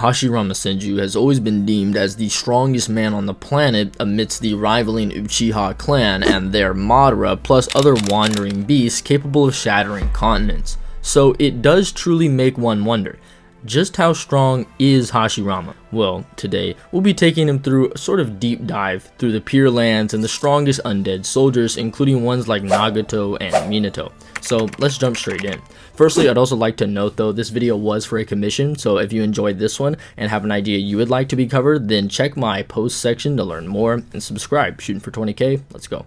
Hashirama Senju has always been deemed as the strongest man on the planet amidst the rivaling Uchiha clan and their Madara plus other wandering beasts capable of shattering continents. So it does truly make one wonder, just how strong is Hashirama? Well, today we'll be taking him through a sort of deep dive through the Pure Lands and the strongest undead soldiers, including ones like Nagato and Minato. So let's jump straight in. Firstly, I'd also like to note though, this video was for a commission, so if you enjoyed this one and have an idea you would like to be covered, then check my post section to learn more and subscribe. Shooting for 20k, let's go.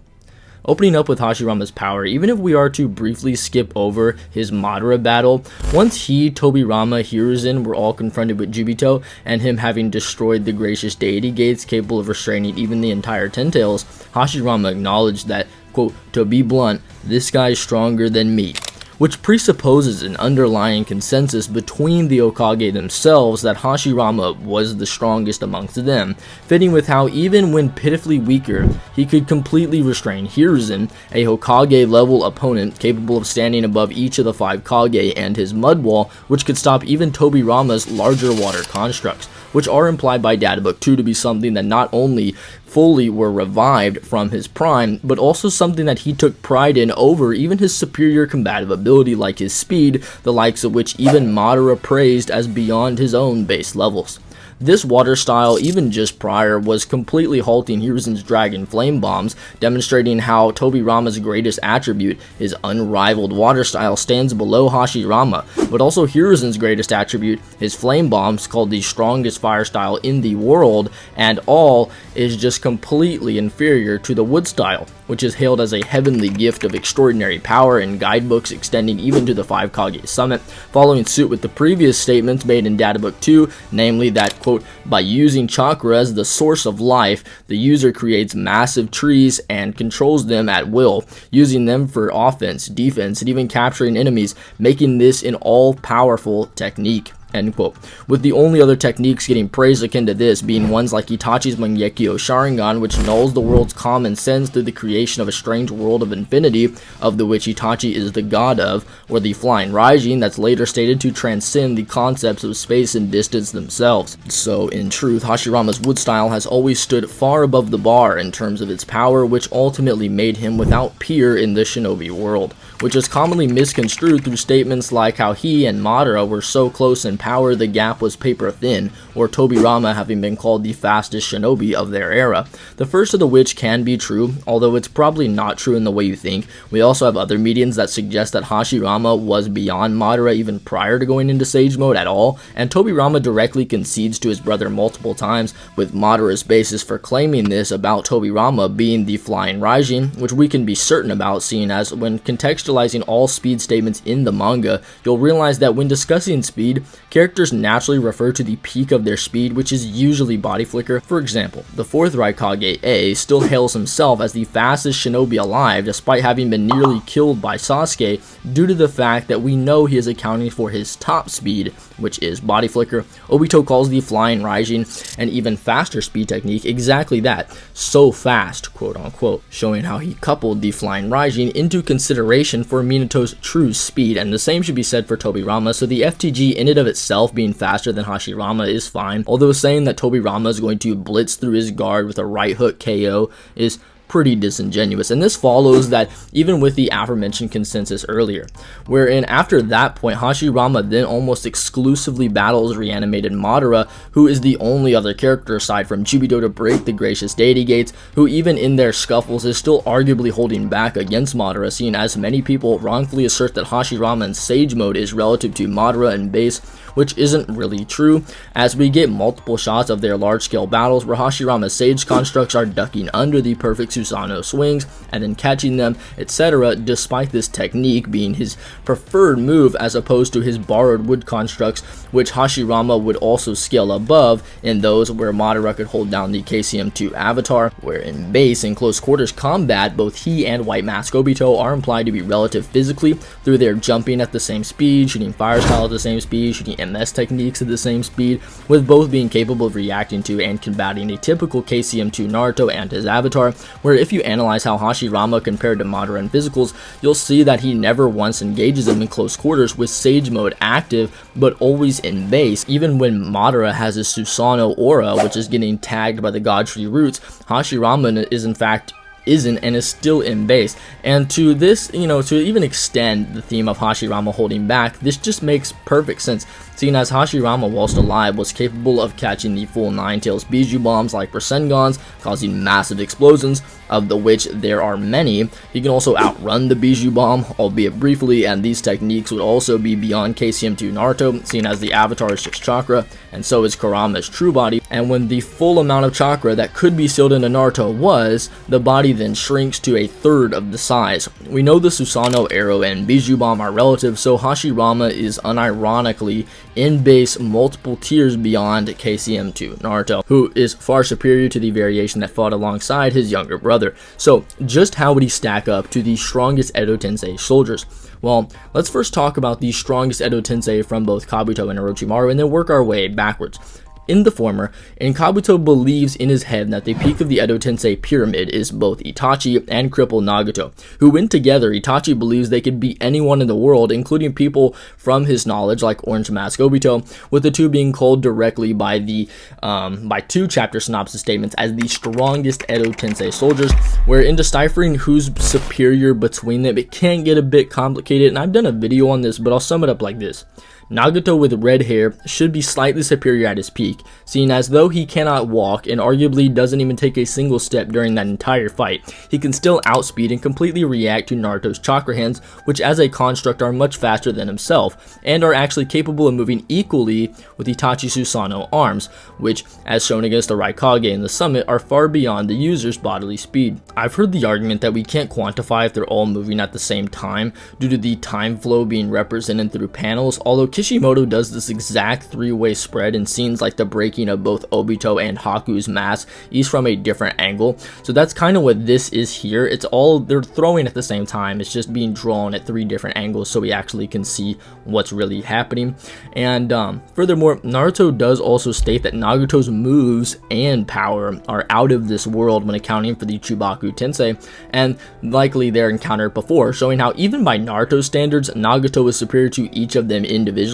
Opening up with Hashirama's power, even if we are to briefly skip over his Madara battle, once he, Tobirama, Hiruzen were all confronted with Jubito, and him having destroyed the gracious deity gates capable of restraining even the entire Ten Tails, Hashirama acknowledged that, quote, "To be blunt, this guy's stronger than me," which presupposes an underlying consensus between the Hokage themselves that Hashirama was the strongest amongst them, fitting with how even when pitifully weaker, he could completely restrain Hiruzen, a Hokage level opponent capable of standing above each of the 5 Kage and his mud wall, which could stop even Tobirama's larger water constructs, which are implied by Databook 2 to be something that not only fully were revived from his prime, but also something that he took pride in over even his superior combative ability like his speed, the likes of which even Madara praised as beyond his own base levels. This water style, even just prior, was completely halting Hiruzen's Dragon Flame Bombs, demonstrating how Tobirama's greatest attribute, his unrivaled water style, stands below Hashirama, but also Hiruzen's greatest attribute, his Flame Bombs, called the strongest fire style in the world, and all is just completely inferior to the wood style, which is hailed as a heavenly gift of extraordinary power in guidebooks extending even to the 5 Kage summit, following suit with the previous statements made in Databook 2, namely that, quote, "By using chakra as the source of life, the user creates massive trees and controls them at will, using them for offense, defense, and even capturing enemies, making this an all-powerful technique." End quote. With the only other techniques getting praise akin to this being ones like Itachi's Mangekyo Sharingan, which nulls the world's common sense through the creation of a strange world of infinity, of the which Itachi is the god of, or the Flying Raijin that's later stated to transcend the concepts of space and distance themselves. So in truth, Hashirama's wood style has always stood far above the bar in terms of its power, which ultimately made him without peer in the shinobi world, which is commonly misconstrued through statements like how he and Madara were so close in power the gap was paper thin, or Tobirama having been called the fastest shinobi of their era. The first of the which can be true, although it's probably not true in the way you think. We also have other mediums that suggest that Hashirama was beyond Madara even prior to going into Sage Mode at all, and Tobirama directly concedes to his brother multiple times, with Madara's basis for claiming this about Tobirama being the Flying Raijin, which we can be certain about, seeing as when contextualizing all speed statements in the manga, you'll realize that when discussing speed, characters naturally refer to the peak of their speed, which is usually body flicker. For example, the 4th Raikage A still hails himself as the fastest shinobi alive despite having been nearly killed by Sasuke due to the fact that we know he is accounting for his top speed, which is body flicker. Obito calls the Flying Raijin an even faster speed technique exactly that, so fast, quote unquote, showing how he coupled the Flying Raijin into consideration for Minato's true speed, and the same should be said for Tobirama, so the FTG in and of itself being faster than Hashirama is fine, although saying that Tobirama is going to blitz through his guard with a right hook KO is pretty disingenuous, and this follows that even with the aforementioned consensus earlier, wherein after that point Hashirama then almost exclusively battles reanimated Madara, who is the only other character aside from Jubito to break the gracious deity gates, who even in their scuffles is still arguably holding back against Madara, seeing as many people wrongfully assert that Hashirama in Sage Mode is relative to Madara in base, which isn't really true, as we get multiple shots of their large-scale battles where Hashirama's Sage constructs are ducking under the perfect Susanoo swings and then catching them, etc., despite this technique being his preferred move as opposed to his borrowed wood constructs, which Hashirama would also scale above in those where Madara could hold down the KCM2 avatar, where in base and close quarters combat, both he and White Mask Obito are implied to be relative physically through their jumping at the same speed, shooting fire style at the same speed, shooting MS techniques at the same speed, with both being capable of reacting to and combating a typical KCM2 Naruto and his avatar, where if you analyze how Hashirama compared to Madara in physicals, you'll see that he never once engages him in close quarters with Sage Mode active, but always in base. Even when Madara has his Susanoo aura, which is getting tagged by the God Tree roots, Hashirama is in fact isn't and is still in base. And to this, to even extend the theme of Hashirama holding back, this just makes perfect sense, seeing as Hashirama, whilst alive, was capable of catching the full Ninetales Bijou bombs like Rasengans, causing massive explosions, of the which there are many. He can also outrun the Bijou bomb, albeit briefly, and these techniques would also be beyond KCM2 Naruto, seeing as the avatar is just chakra, and so is Kurama's true body. And when the full amount of chakra that could be sealed into Naruto was, the body then shrinks to a third of the size. We know the Susanoo arrow and Bijou bomb are relative, so Hashirama is unironically in base multiple tiers beyond KCM2 Naruto, who is far superior to the variation that fought alongside his younger brother. So just how would he stack up to the strongest Edo Tensei soldiers? Well, let's first talk about the strongest Edo Tensei from both Kabuto and Orochimaru, and then work our way backwards. In the former, Kabuto believes in his head that the peak of the Edo Tensei pyramid is both Itachi and cripple Nagato, who when together, Itachi believes they could beat anyone in the world, including people from his knowledge like Orange Mask Obito, with the two being called directly by the by two chapter synopsis statements as the strongest Edo Tensei soldiers, where in deciphering who's superior between them, it can get a bit complicated, and I've done a video on this, but I'll sum it up like this. Nagato with red hair should be slightly superior at his peak, seeing as though he cannot walk and arguably doesn't even take a single step during that entire fight, he can still outspeed and completely react to Naruto's chakra hands, which as a construct are much faster than himself, and are actually capable of moving equally with Itachi Susanoo arms, which, as shown against the Raikage in the summit, are far beyond the user's bodily speed. I've heard the argument that we can't quantify if they're all moving at the same time due to the time flow being represented through panels, although Kishimoto does this exact three-way spread in scenes like the breaking of both Obito and Haku's mask, each from a different angle. So that's kind of what this is here. It's all they're throwing at the same time. It's just being drawn at three different angles so we actually can see what's really happening. And furthermore, Naruto does also state that Nagato's moves and power are out of this world when accounting for the Chubaku Tensei, and likely they're encountered before, showing how even by Naruto's standards, Nagato is superior to each of them individually,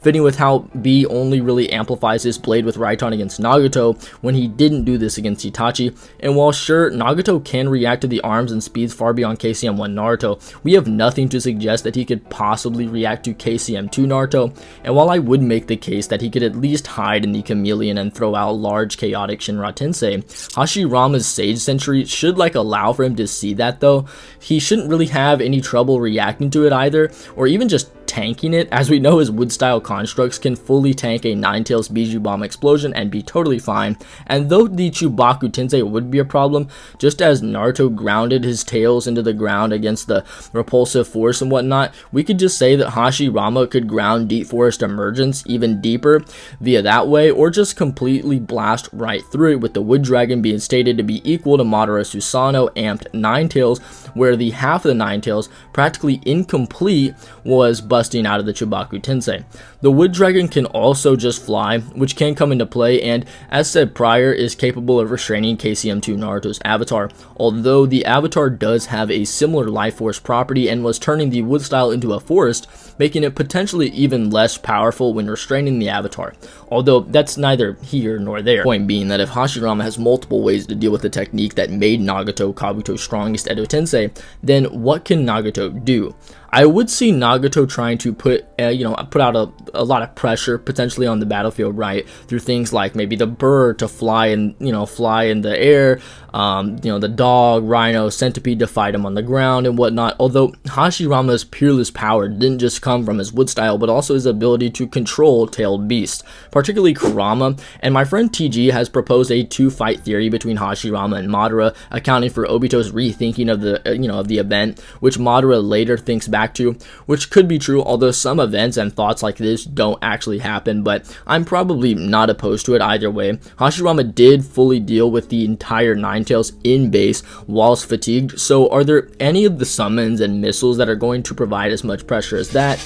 fitting with how B only really amplifies his blade with Raiton against Nagato when he didn't do this against Itachi. And while sure, Nagato can react to the arms and speeds far beyond KCM1 Naruto, we have nothing to suggest that he could possibly react to KCM2 Naruto, and while I would make the case that he could at least hide in the chameleon and throw out large chaotic Shinra Tensei, Hashirama's Sage Sentry should allow for him to see that though. He shouldn't really have any trouble reacting to it either, or even just tanking it, as we know his wood style constructs can fully tank a Ninetales Bijou bomb explosion and be totally fine. And though the Chubaku Tensei would be a problem, just as Naruto grounded his tails into the ground against the repulsive force and whatnot, we could just say that Hashirama could ground Deep Forest Emergence even deeper via that way, or just completely blast right through it, with the Wood Dragon being stated to be equal to Madara Susanoo amped Ninetales, where the half of the Ninetales, practically incomplete, was busting out of the Chubaku Tensei. The Wood Dragon can also just fly, which can come into play, and as said prior, is capable of restraining KCM2 Naruto's avatar, although the avatar does have a similar life force property and was turning the wood style into a forest, making it potentially even less powerful when restraining the avatar, although that's neither here nor there. Point being that if Hashirama has multiple ways to deal with the technique that made Nagato Kabuto's strongest Edo Tensei, then what can Nagato do? I would see Nagato trying to put out a lot of pressure potentially on the battlefield, right, through things like maybe the bird to fly in the air, the dog, rhino, centipede to fight him on the ground and whatnot. Although Hashirama's peerless power didn't just come from his wood style, but also his ability to control tailed beasts, particularly Kurama. And my friend TG has proposed a two-fight theory between Hashirama and Madara, accounting for Obito's rethinking of the event, which Madara later thinks back to, which could be true, although some events and thoughts like this don't actually happen, but I'm probably not opposed to it either way. Hashirama did fully deal with the entire Ninetales in base whilst fatigued, so are there any of the summons and missiles that are going to provide as much pressure as that?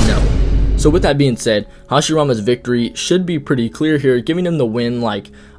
No. So with that being said, Hashirama's victory should be pretty clear here, giving him the win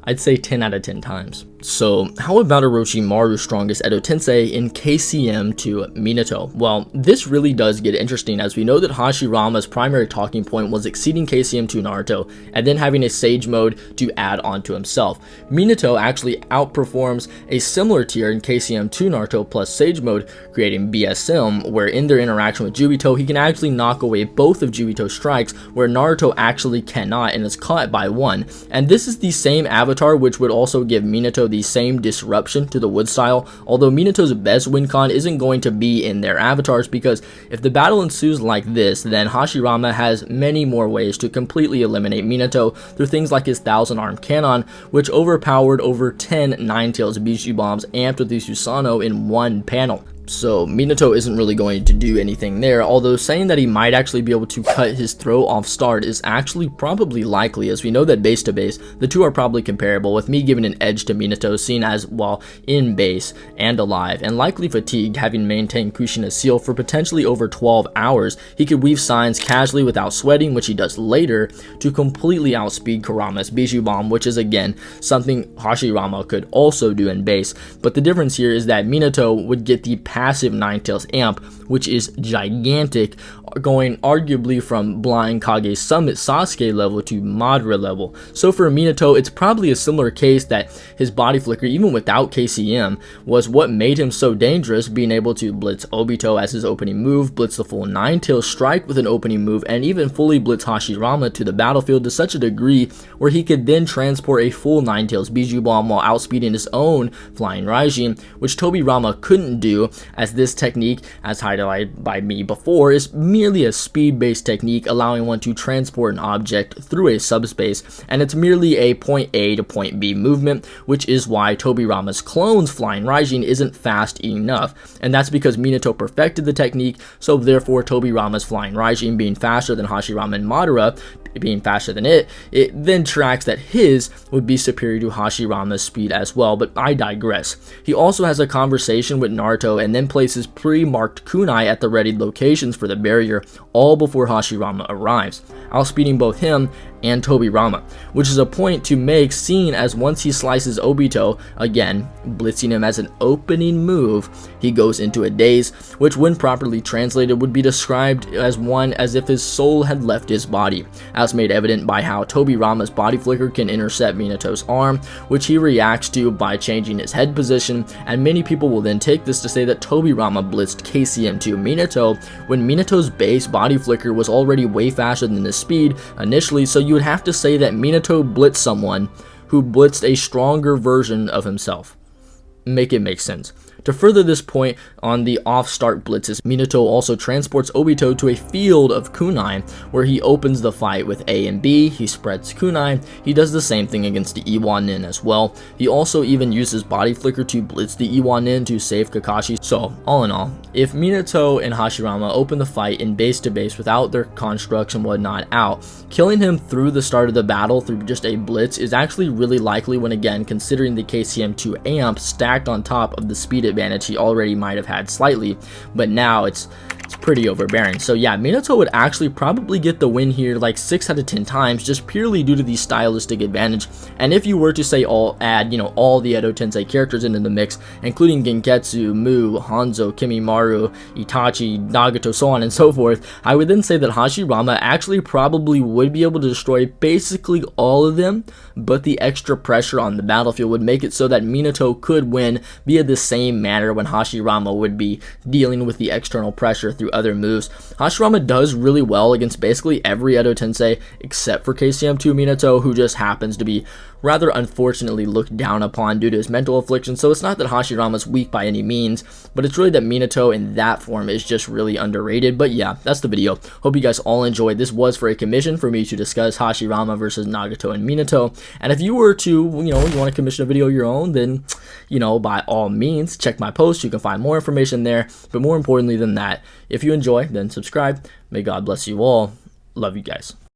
I'd say 10 out of 10 times. So how about Orochimaru's strongest Edo Tensei in KCM to Minato? Well, this really does get interesting, as we know that Hashirama's primary talking point was exceeding KCM to Naruto and then having a Sage Mode to add on to himself. Minato actually outperforms a similar tier in KCM to Naruto plus Sage Mode, creating BSM, where in their interaction with Jubito, he can actually knock away both of Jubito's strikes, where Naruto actually cannot and is caught by one. And this is the same avatar which would also give Minato the same disruption to the wood style, although Minato's best win con isn't going to be in their avatars, because if the battle ensues like this, then Hashirama has many more ways to completely eliminate Minato through things like his 1000-arm cannon, which overpowered over 10 Nine-Tails Bijuu bombs amped with the Susanoo in one panel. So Minato isn't really going to do anything there, although saying that he might actually be able to cut his throw off start is actually probably likely, as we know that base to base, the two are probably comparable, with me giving an edge to Minato, seen as, while in base and alive, and likely fatigued, having maintained Kushina's seal for potentially over 12 hours, he could weave signs casually without sweating, which he does later, to completely outspeed Kurama's Bijuu Bomb, which is again something Hashirama could also do in base. But the difference here is that Minato would get the passive Nine-Tails amp, which is gigantic, going arguably from Blind Kage Summit Sasuke level to Madara level. So for Minato, it's probably a similar case that his body flicker, even without KCM, was what made him so dangerous, being able to blitz Obito as his opening move, blitz the full Nine-Tails strike with an opening move, and even fully blitz Hashirama to the battlefield to such a degree where he could then transport a full Nine-Tails Bijuu Bomb while outspeeding his own Flying Raijin, which Tobirama couldn't do, as this technique, as highlighted by me before, is merely a speed-based technique allowing one to transport an object through a subspace, and it's merely a point A to point B movement, which is why Tobirama's clone's Flying Raijin isn't fast enough, and that's because Minato perfected the technique, so therefore Tobirama's Flying Raijin being faster than Hashirama and Madara, being faster than it then tracks that his would be superior to Hashirama's speed as well, but I digress. He also has a conversation with Naruto and then places pre-marked kunai at the ready locations for the barrier, all before Hashirama arrives, outspeeding both him and Tobirama, which is a point to make, seen as once he slices Obito, again blitzing him as an opening move, he goes into a daze, which when properly translated would be described as one as if his soul had left his body, as made evident by how Tobirama's body flicker can intercept Minato's arm, which he reacts to by changing his head position, and many people will then take this to say that Tobirama blitzed KCM to Minato, when Minato's base body flicker was already way faster than his speed initially, so you would have to say that Minato blitzed someone who blitzed a stronger version of himself. Make it make sense. To further this point on the off-start blitzes, Minato also transports Obito to a field of kunai, where he opens the fight with A and B, he spreads kunai, he does the same thing against the Iwanin as well. He also even uses body flicker to blitz the Iwanin to save Kakashi. So, all in all, if Minato and Hashirama open the fight in base to base without their constructs and whatnot out, killing him through the start of the battle through just a blitz is actually really likely when, again, considering the KCM2 amp stacked on top of the speed advantage he already might have had slightly, but now it's pretty overbearing. So yeah, Minato would actually probably get the win here like 6 out of 10 times, just purely due to the stylistic advantage. And if you were to say add all the Edo Tensei characters into the mix, including Genketsu, Mu, Hanzo, Kimimaru, Itachi, Nagato, so on and so forth, I would then say that Hashirama actually probably would be able to destroy basically all of them, but the extra pressure on the battlefield would make it so that Minato could win via the same manner when Hashirama would be dealing with the external pressure through other moves. Hashirama does really well against basically every Edo Tensei except for KCM2 Minato, who just happens to be rather unfortunately looked down upon due to his mental affliction. So it's not that Hashirama's weak by any means, but it's really that Minato in that form is just really underrated. But yeah, that's the video. Hope you guys all enjoyed. This was for a commission for me to discuss Hashirama versus Nagato and Minato. And if you were to, you want to commission a video of your own, then, by all means, check my post. You can find more information there. But more importantly than that, if you enjoy, then subscribe. May God bless you all. Love you guys.